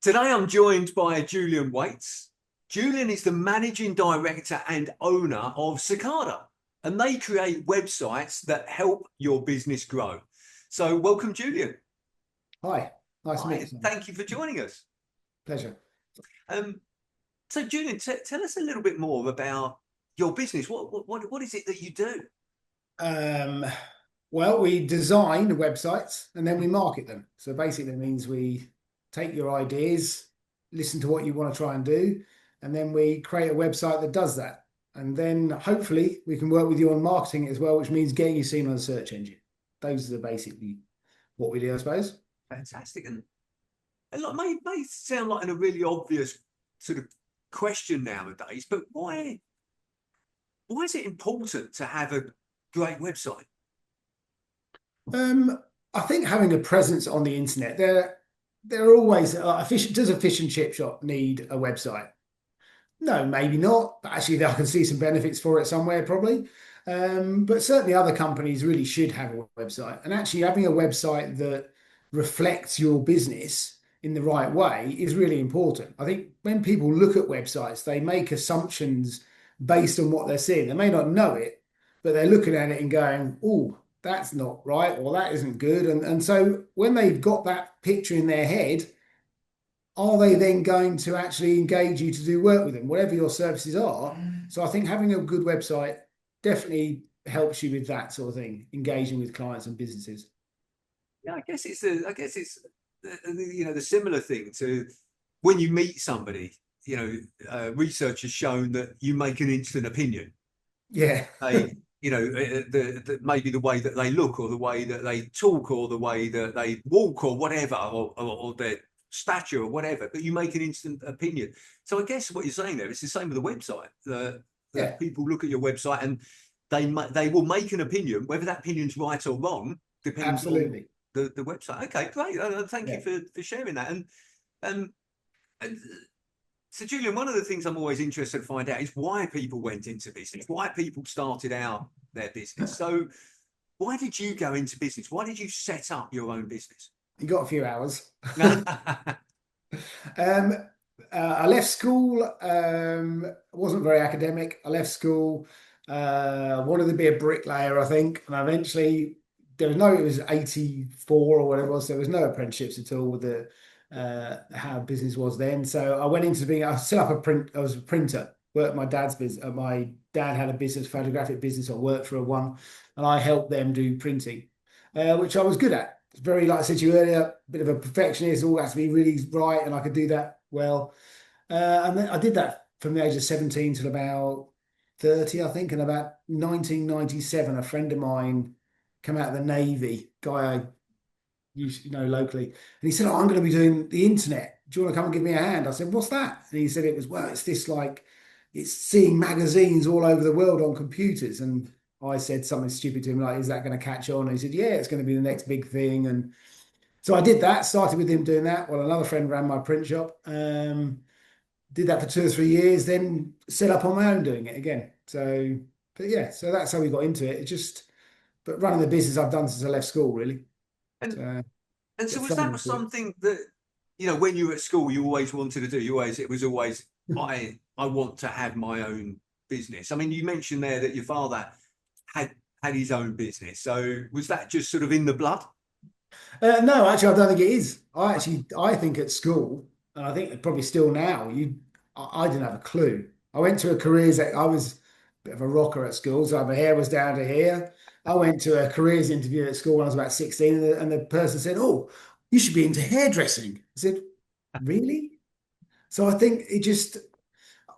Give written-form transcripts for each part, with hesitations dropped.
Today I'm joined by Julian Wates. Julian is the managing director and owner of Sokada, and they create websites that help your business grow. So welcome, Julian. Hi, nice to meet Hi, you. thank you for joining us. Pleasure. Um, so Julian, tell us a little bit more about your business. What is it that you do? Um, well, we design websites and then we market them. So basically, it means we take your ideas, listen to what you want to try and do, and then we create a website that does that. And then hopefully we can work with you on marketing it as well, which means getting you seen on the search engine. Those are basically what we do, I suppose. Fantastic. And like, may sound like a really obvious sort of question nowadays, but why is it important to have a great website? I think having a presence on the internet, there are always does a fish and chip shop need a website? No, maybe not. But actually, I can see some benefits for it somewhere, probably. But certainly, other companies really should have a website. And actually, having a website that reflects your business in the right way is really important. I think when people look at websites, they make assumptions based on what they're seeing. They may not know it, but they're looking at it and going, "Oh, that's not right," or "That isn't good." And so when they've got that picture in their head, are they then going to actually engage you to do work with them, whatever your services are? So I think having a good website definitely helps you with that sort of thing, engaging with clients and businesses. Yeah, I guess it's the similar thing to when you meet somebody. Research has shown that you make an instant opinion. Yeah, They, maybe the way that they look, or the way that they talk, or the way that they walk, or whatever, or their stature, or whatever. But you make an instant opinion. So I guess what you're saying there is the same with the website. The yeah, people look at your website and they will make an opinion, whether that opinion's right or wrong depends on absolutely. the website. Okay, great. Thank you Yeah. for sharing that. Um, and so, Julian, one of the things I'm always interested to find out is why people went into business, why people started out their business. So, why did you go into business? Why did you set up your own business? You got a few hours. Um, I left school. Wasn't very academic. I left school. Wanted to be a bricklayer, I think, and eventually there was no. It was 84 or whatever it was. There was no apprenticeships at all with the how business was then. So I went into being. I set up a print. I was a printer. Worked at my dad's business. My dad had a business, photographic business. I worked for one, and I helped them do printing, which I was good at. Very, like I said to you earlier, a bit of a perfectionist, all has to be really right, and I could do that well. And then I did that from the age of 17 till about 30, I think. And about 1997, a friend of mine came out of the Navy, guy I used to know locally, and he said, "Oh, I'm going to be doing the internet. Do you want to come and give me a hand?" I said, "What's that?" And he said, well, it's this like, it's seeing magazines all over the world on computers. And I said something stupid to him like, "Is that going to catch on?" And he said, "Yeah, it's going to be the next big thing." And so I did that, started with him doing that. Well, another friend ran my print shop. Did that for 2 or 3 years, then set up on my own doing it again. So, but yeah, so that's how we got into it. It just, but running the business I've done since I left school, really. and So, and so got was thrown that into something that when you were at school you always wanted to do? It was always it. I want to have my own business. I mean, you mentioned there that your father had had his own business. So was that just sort of in the blood? No, actually, I don't think it is. I think at school, and I think probably still now, I didn't have a clue. I went to a careers. I was a bit of a rocker at school, so my hair was down to here. I went to a careers interview at school when I was about 16, and the person said, "Oh, you should be into hairdressing." I said, "Really?" So I think it just,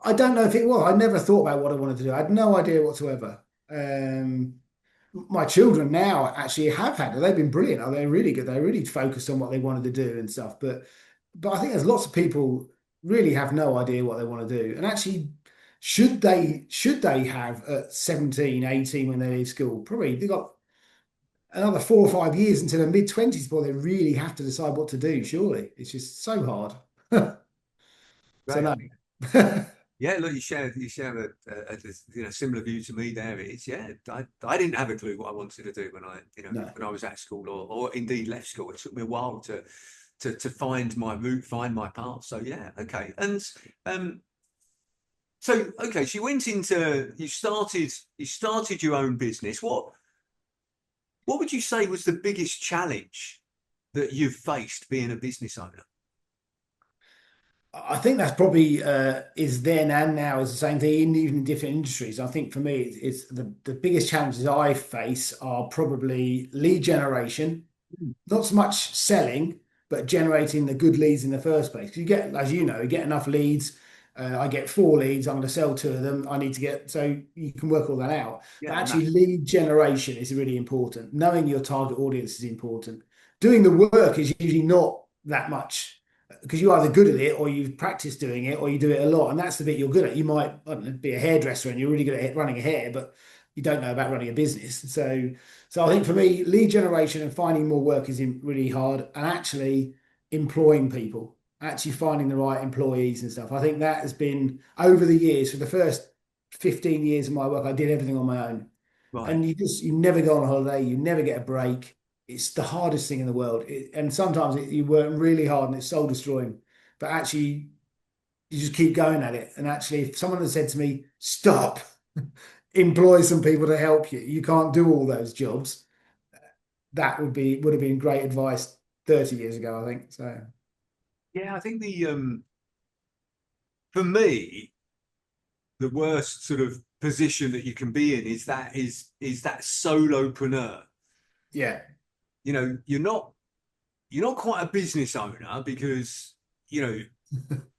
I don't know if it was. I never thought about what I wanted to do. I had no idea whatsoever. My children now actually have had. They've been brilliant. Oh, they're really good. They're really focused on what they wanted to do and stuff. But I think there's lots of people really have no idea what they want to do. And actually, should they have at 17, 18 when they leave school? Probably they've got another 4 or 5 years until their mid-20s before they really have to decide what to do. Surely. It's just so hard. So Right. no. Yeah, look, you share a similar view to me. There is, yeah. I didn't have a clue what I wanted to do when I No. when I was at school, or indeed left school. It took me a while to find my route, find my path. So yeah, okay. And um, so okay, so you went into you started your own business. What would you say was the biggest challenge that you've faced being a business owner? I think that's probably is then and now is the same thing, even in different industries. I think for me, it's the biggest challenges I face are probably lead generation, Mm. not so much selling, but generating the good leads in the first place. 'Cause you get, as you know, you get enough leads. I get 4 leads. I'm going to sell 2 of them. I need to get, so you can work all that out. But Yeah, actually, lead generation is really important. Knowing your target audience is important. Doing the work is usually not that much because you're either good at it or you've practiced doing it or you do it a lot. And that's the bit you're good at. You might, I don't know, be a hairdresser and you're really good at running a hair, but you don't know about running a business. So I think for me, lead generation and finding more work is really hard, and actually employing people, actually finding the right employees and stuff. I think that has been over the years. For the first 15 years of my work, I did everything on my own, right. and you never go on holiday, you never get a break. It's the hardest thing in the world, and sometimes you work really hard and it's soul destroying, but actually you just keep going at it. And actually, if someone had said to me, "Stop." Employ some people to help you. You can't do all those jobs. That would have been great advice 30 years ago, I think. So Yeah, I think the for me, the worst sort of position that you can be in is that solopreneur. yeah, You know, you're not quite a business owner because you know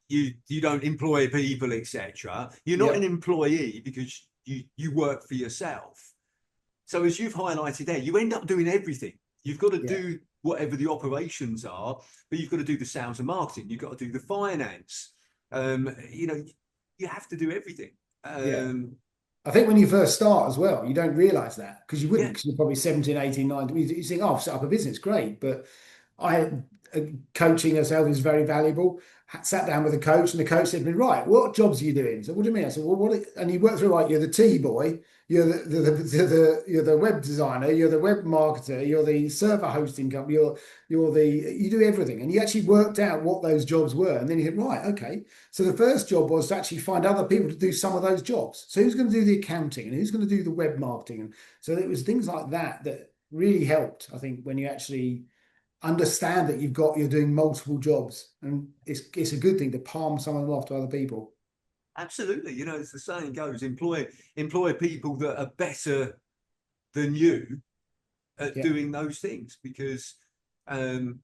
you don't employ people, etc. You're not yeah, an employee because you work for yourself. So as you've highlighted there, you end up doing everything. You've got to yeah, do whatever the operations are, but you've got to do the sales and marketing. You've got to do the finance. You know, you have to do everything. yeah. Um, I think when you first start as well, you don't realize that because you wouldn't, yeah, because you're probably 17, 18, 19. You think, oh, I've set up a business, great. But I coaching herself is very valuable. Sat down with a coach, and the coach said to me, "Right, what jobs are you doing?" So, what do you mean? I said, "Well, what?" And you work through like you're the tea boy, you're you're the web designer, you're the web marketer, you're the server hosting company, you do everything. And he actually worked out what those jobs were, and then he said, "Right, okay." So the first job was to actually find other people to do some of those jobs. So who's going to do the accounting and who's going to do the web marketing? And so it was things like that that really helped, I think, when you actually understand that you're doing multiple jobs, and it's a good thing to palm some of them off to other people. absolutely. You know, as the saying goes, employ people that are better than you at Yeah, doing those things because um,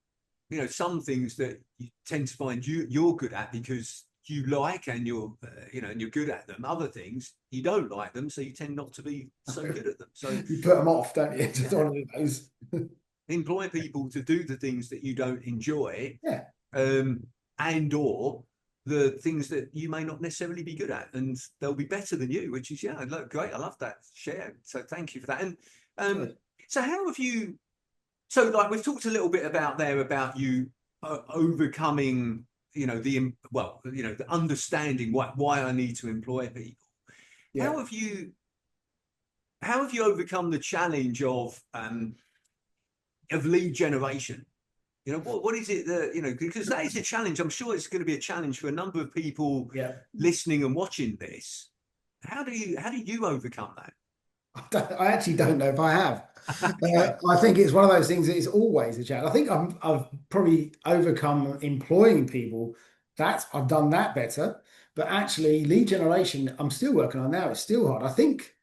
you know some things that you tend to find you're good at because you like and you're you know and you're good at them. Other things you don't like them, so you tend not to be so good at them. So you put them off, don't you? Just yeah, don't do those. employ people to do the things that you don't enjoy, Yeah, um, and or the things that you may not necessarily be good at, and they'll be better than you. Which is yeah, look, great. I love that share. So thank you for that. And um, good. so how have you? So like we've talked a little bit about there about you overcoming, you know, you know, the understanding why I need to employ people. Yeah. How have you overcome the challenge of lead generation? You know, what is it that, you know, because that is a challenge. I'm sure it's going to be a challenge for a number of people Yeah. listening and watching this. How do you overcome that? I actually don't know if I have. I think it's one of those things that is always a challenge. I think I've probably overcome employing people. I've done that better. But actually, lead generation, I'm still working on now. It's still hard. I think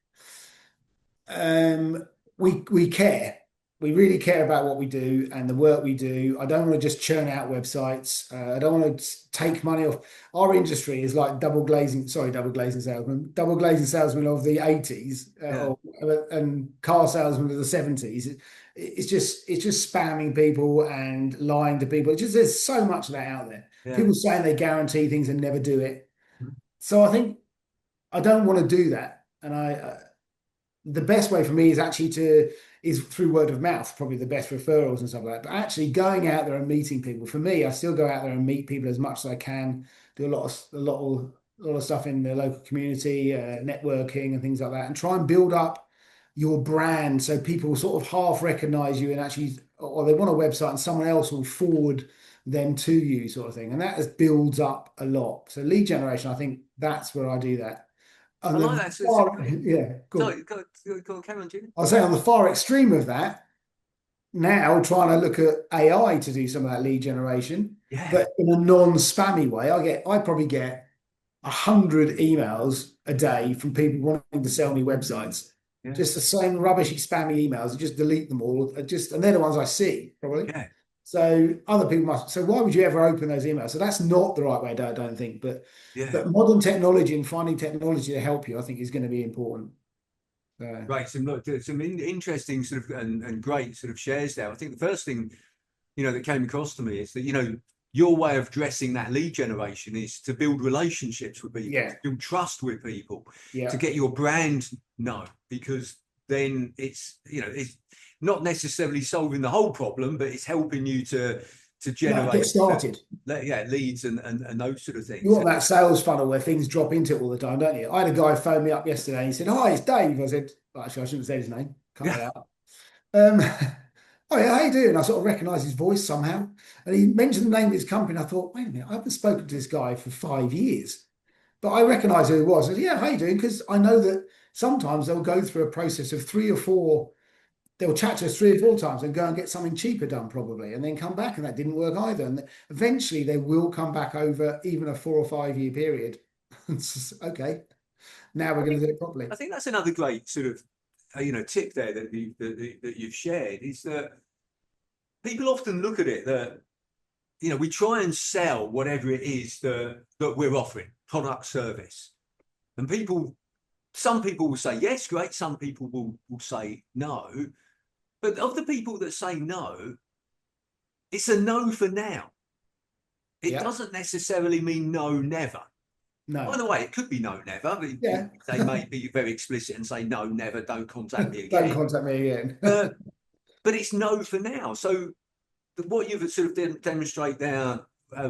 um, we care. We really care about what we do and the work we do. I don't want to just churn out websites. I don't want to take money off. Our industry is like double glazing salesman, double glazing salesman of the 80s Yeah, and car salesman of the 70s. It's just spamming people and lying to people. There's so much of that out there. yeah, People saying they guarantee things and never do it. So I think I don't want to do that. And the best way for me is through word of mouth, probably the best referrals and stuff like that. But actually going out there and meeting people, for me, I still go out there and meet people as much as I can. Do a lot of stuff in the local community, networking and things like that, and try and build up your brand so people sort of half recognize you and actually, or they want a website and someone else will forward them to you sort of thing. And that just builds up a lot. So lead generation, I think that's where I do that. I And like the that. far, yeah, cool. Sorry, go on, carry on, Julian. I'll say on the far extreme of that, now trying to look at AI to do some of that lead generation, Yeah, but in a non-spammy way. I probably get 100 emails a day from people wanting to sell me websites. yeah, Just the same rubbishy spammy emails. I just delete them all. And they're the ones I see probably. yeah, So other people must. So why would you ever open those emails? So that's not the right way to do it, I don't think. yeah. But modern technology and finding technology to help you, I think, is going to be important. Right. Some interesting sort of and great sort of shares there. I think the first thing that came across to me is that your way of dressing that lead generation is to build relationships with people, Yeah, to build trust with people, to yeah. get your brand known, because then it's not necessarily solving the whole problem, but it's helping you to No, get generate started. leads and those sort of You things. want that sales funnel where things drop into it all the time, don't you? I had a guy phone me up yesterday and he said, "Hi, it's Dave." I said, well, actually, I shouldn't say his name. Cut that Yeah, out. Oh yeah, how you doing? I sort of recognised his voice somehow. And he mentioned the name of his company. I thought, wait a minute, I haven't spoken to this guy for 5 years. But I recognised who he was. I said, yeah, how you doing? Because I know that sometimes they'll go through a process of three or four, they'll chat to us 3 or 4 times and go and get something cheaper done probably, and then come back and that didn't work either. And eventually they will come back over even a 4 or 5 year period. Okay, now we're I going think to do it properly. I think that's another great sort of tip there that you've shared, is that people often look at it that we try and sell whatever it is that we're offering, product, service, and some people will say yes, great. Some people will say no, but of the people that say no, it's a no for now. It Yeah, doesn't necessarily mean no, never. By no, the way, it could be no, never. yeah, They may be very explicit and say no, never, don't contact me don't again. contact me again. But it's no for now. So what you've sort of demonstrate there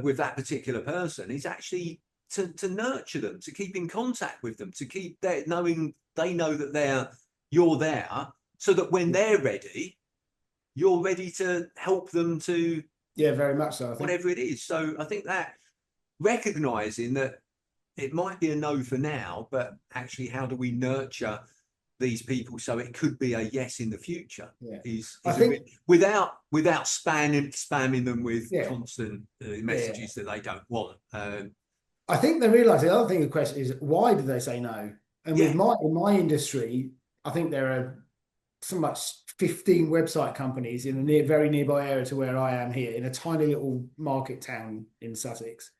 with that particular person is actually to nurture them, to keep in contact with them, to keep knowing they know that you're there, so that when they're ready, you're ready to help them to Yeah, very much so, I think. whatever it is. So I think that recognizing that it might be a no for now, but actually how do we nurture these people so it could be a yes in the future, Yeah. is I think, without spamming them with yeah, constant yeah. messages that they don't want. I think they realise the other thing, the question is, why do they say no? And with Yeah, my industry, I think there are some much 15 website companies in a very nearby area to where I am here, in a tiny little market town in Sussex.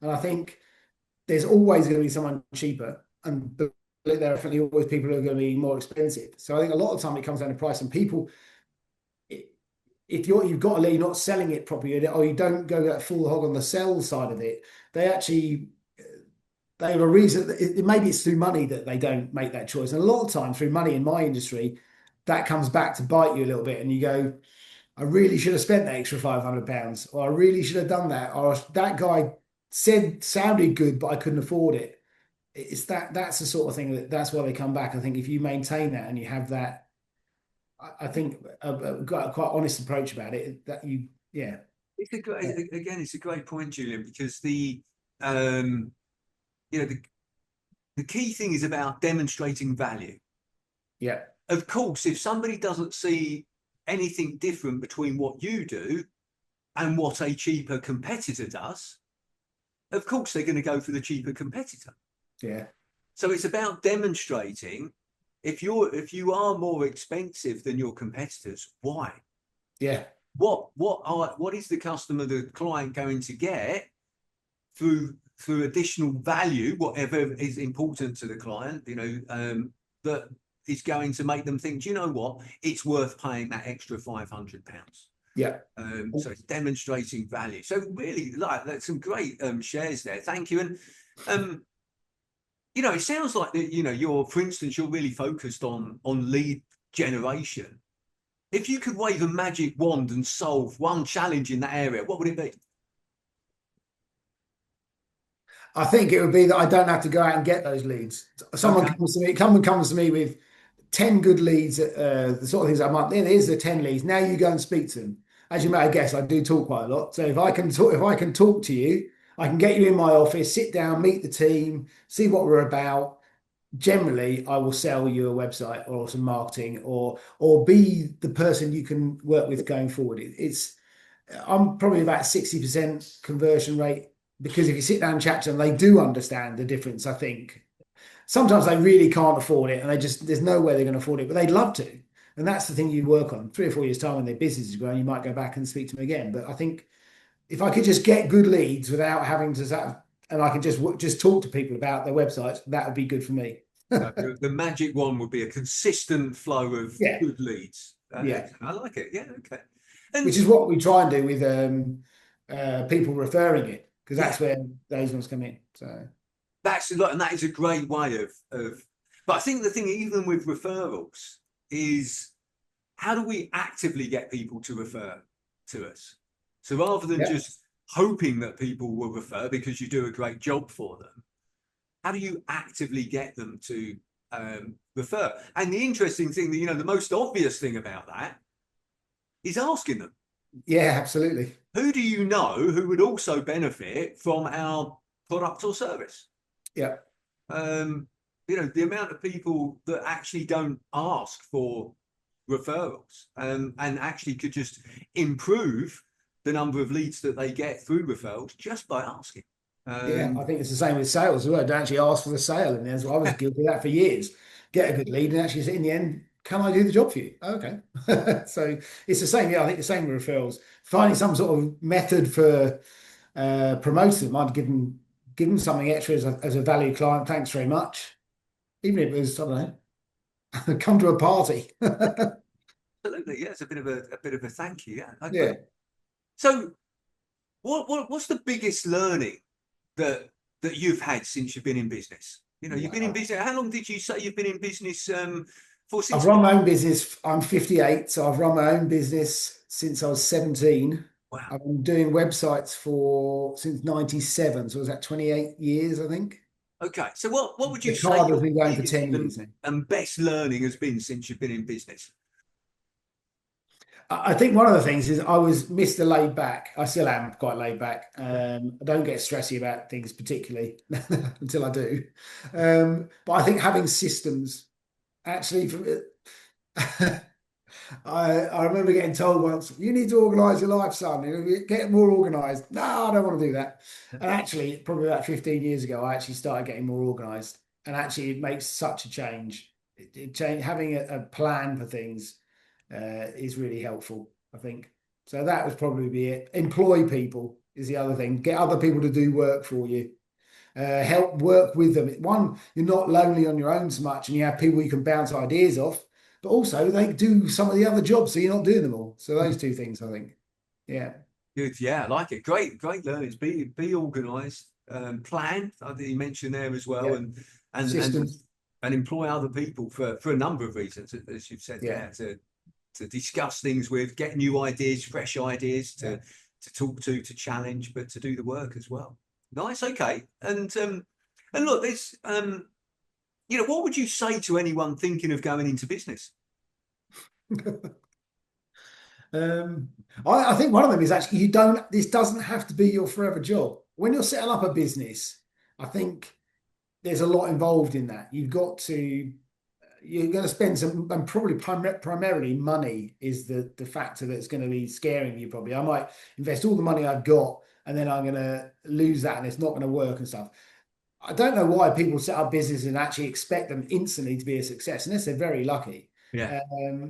And I think there's always going to be someone cheaper, and there are definitely always people who are going to be more expensive. So I think a lot of the time it comes down to price, and people, if you've got a lead, you're not selling it properly, or you don't go that full hog on the sell side of it, they actually, they have a reason. Maybe it's through money that they don't make that choice. And a lot of times through money in my industry, that comes back to bite you a little bit, and you go, I really should have spent that extra £500, or I really should have done that, or that guy sounded good, but I couldn't afford it. It's that's the sort of thing that's why they come back. I think if you maintain that and you have that, I think got a quite honest approach about it. That you, yeah, it's a great point, Julian, because um, you know the the key thing is about demonstrating value. yeah, Of course, if somebody doesn't see anything different between what you do and what a cheaper competitor does, of course they're going to go for the cheaper competitor. yeah, So it's about demonstrating, if you are more expensive than your competitors, why? yeah, What is the customer, the client, going to get through additional value, whatever is important to the client, that is going to make them think, do you know what, it's worth paying that extra £500. yeah. So it's demonstrating value. So really, like, that's some great shares there. Thank you. And it sounds like that, for instance, you're really focused on lead generation. If you could wave a magic wand and solve one challenge in that area, what would it be? I think it would be that I don't have to go out and get those leads. Okay. Someone comes to me with 10 good leads, the sort of things I might, here's the 10 leads. Now you go and speak to them. as you may guess, I do talk quite a lot. So if I can talk to you, I can get you in my office, sit down, meet the team, see what we're about. Generally, I will sell you a website or some marketing, or be the person you can work with going forward. It's I'm probably about 60% conversion rate, because if you sit down and chat to them, they do understand the difference. I think sometimes they really can't afford it, and there's no way they're going to afford it, but they'd love to. And that's the thing you work on. 3 or 4 years time, when their business is growing, you might go back and speak to them again. But I think if I could just get good leads without having to and I can just talk to people about their websites, that would be good for me. So the magic one would be a consistent flow of Yeah, good leads. yeah. I like it. Yeah, okay. Which And is what we try and do with people referring it, because yeah, that's where those ones come in. So that's a lot, and that is a great way of. But I think the thing, even with referrals, is how do we actively get people to refer to us? So rather than yeah, just hoping that people will refer because you do a great job for them, how do you actively get them to refer? And the interesting thing, that the most obvious thing about that is asking them, yeah, absolutely. who do you know who would also benefit from our product or service? Yeah, Um, the amount of people that actually don't ask for referrals, and actually could just improve the number of leads that they get through referrals just by asking. yeah. I Um, think it's the same with sales as well. Don't actually ask for the sale, and I was guilty of that for years. Get a good lead, and actually in the end, can I do the job for you? Okay. So it's the same. Yeah, I think the same with referrals. Finding some sort of method for promoting them. I'd give them something extra as a value client. Thanks very much. Even if it was, I don't know, come to a party. Absolutely, yeah, it's a bit of a thank you. Yeah, Yeah. so what's the biggest learning that you've had since you've been in business? You've been in Wow. business. How long did you say you've been in business for? I've Since run my own business. I'm 58, so I've run my own business since I was 17. wow. I've been doing websites for since 97. So was that 28 years, I think? Okay, so what would you The say card has your been going for biggest 10 years now. and best learning has been since you've been in business? I think one of the things is I was Mr. Laid Back. I still am quite laid back. I don't get stressy about things particularly until I do. But I think having systems actually, I remember getting told once, you need to organise your life, son. Get more organised. No, I don't want to do that. And actually, probably about 15 years ago, I actually started getting more organised. And actually, it makes such a change. Having a plan for things is really helpful, I think. So that would probably be it. Employ people is the other thing. Get other people to do work for you. Help work with them. One, you're not lonely on your own so much, and you have people you can bounce ideas off. But also, they do some of the other jobs, so you're not doing them all. So those two things, I think. Yeah. Good, yeah, I like it. Great learnings. Be organised, plan. I think you mentioned there as well, Yeah. and and Systems. and employ other people for a number of reasons, as you've said Yeah. there, to discuss things with, get new ideas, fresh ideas Yeah. to talk to challenge, but to do the work as well. Nice, okay. And look, there's what would you say to anyone thinking of going into business? Um, I think one of them is actually this doesn't have to be your forever job. When you're setting up a business, I think there's a lot involved in that. You're going to spend some, and probably primarily money is the factor that's going to be scaring you. Probably, I might invest all the money I've got, and then I'm going to lose that, and it's not going to work and stuff. I don't know why people set up business and actually expect them instantly to be a success, unless they're very lucky. Yeah.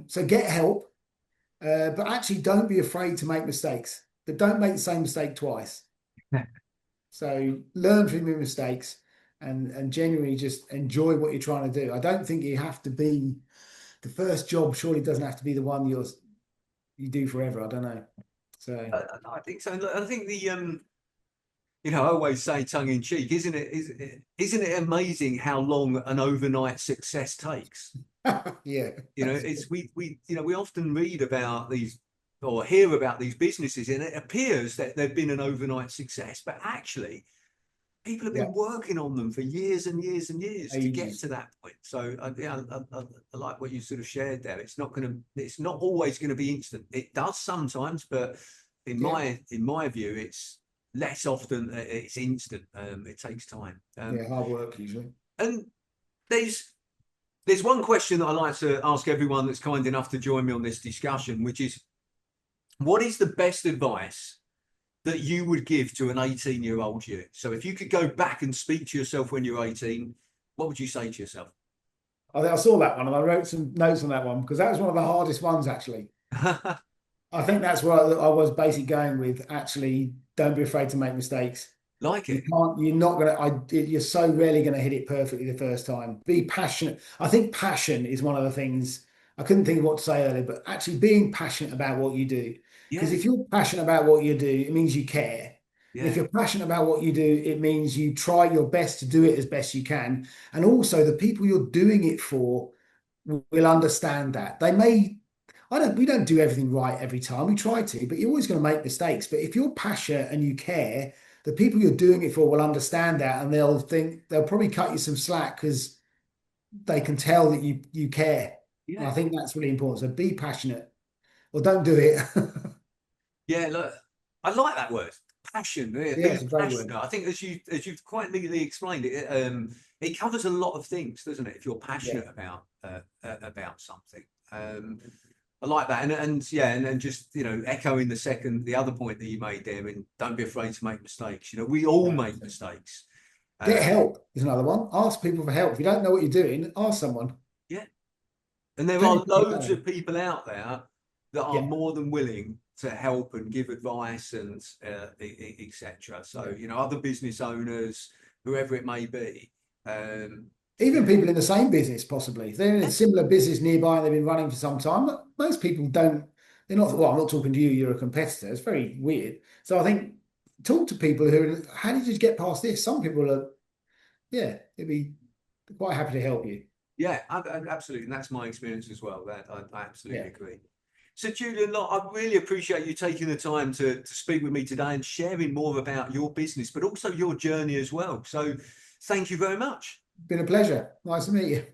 So get help, but actually don't be afraid to make mistakes. But don't make the same mistake twice. So learn from your mistakes, and genuinely just enjoy what you're trying to do. I don't think you have to be the first job. Surely doesn't have to be the one you do forever. I don't know. So I think so. Look, I think I always say tongue in cheek, isn't it amazing how long an overnight success takes? yeah, It's we often read about these or hear about these businesses, and it appears that they've been an overnight success, but actually People have Yeah, been working on them for years and years and years to get ages. to that point. So yeah, I like what you sort of shared there. It's not always going to be instant. It does sometimes, but Yeah, in my view, it's less often that it's instant. It takes time. yeah, hard work usually. And there's there's one question that I like to ask everyone that's kind enough to join me on this discussion, which is, what is the best advice that you would give to an 18-year-old you? So if you could go back and speak to yourself when you're 18, what would you say to yourself? I think I saw that one and I wrote some notes on that one because that was one of the hardest ones actually. I think that's where I was basically going with actually don't be afraid to make mistakes. Like You it. can't, you're not gonna, you're so rarely gonna hit it perfectly the first time. Be passionate. I think passion is one of the things I couldn't think of what to say earlier, but actually being passionate about what you do. Because Yeah, if you're passionate about what you do, it means you care. And if yeah, you're passionate about what you do, it means you try your best to do it as best you can. And also the people you're doing it for will understand that. They may, we don't do everything right every time. We try to, but you're always going to make mistakes. But if you're passionate and you care, the people you're doing it for will understand that and they'll probably cut you some slack because they can tell that you care. And yeah. I think that's really important. So be passionate or don't do it. Yeah, look, I like that word, passion. Yeah, Yeah, being it's a great passionate. word. I think as you've quite neatly explained it covers a lot of things, doesn't it? If you're Yeah. passionate about something. I like that, and yeah, and just echoing the other point that you made there, and don't be afraid to make mistakes. We all make 100%. mistakes. Get Um, help is another one. Ask people for help. If you don't know what you're doing, ask someone. yeah, and there are Plenty of people out loads there. of people out there that are Yeah. more than willing to help and give advice and etc. So Yeah. other business owners, whoever it may be. Even Yeah, people in the same business, possibly. If they're in a yeah, similar business nearby and they've been running for some time. Most people don't, they're not, well, I'm not talking to you, you're a competitor. It's very weird. So I think talk to people how did you get past this? Some people are, yeah, they'd be quite happy to help you. yeah, absolutely, and that's my experience as well. That I Yeah. absolutely agree. So, Julian, look, I really appreciate you taking the time to speak with me today and sharing more about your business, but also your journey as well. So, thank you very much. Been a pleasure. Nice to meet you.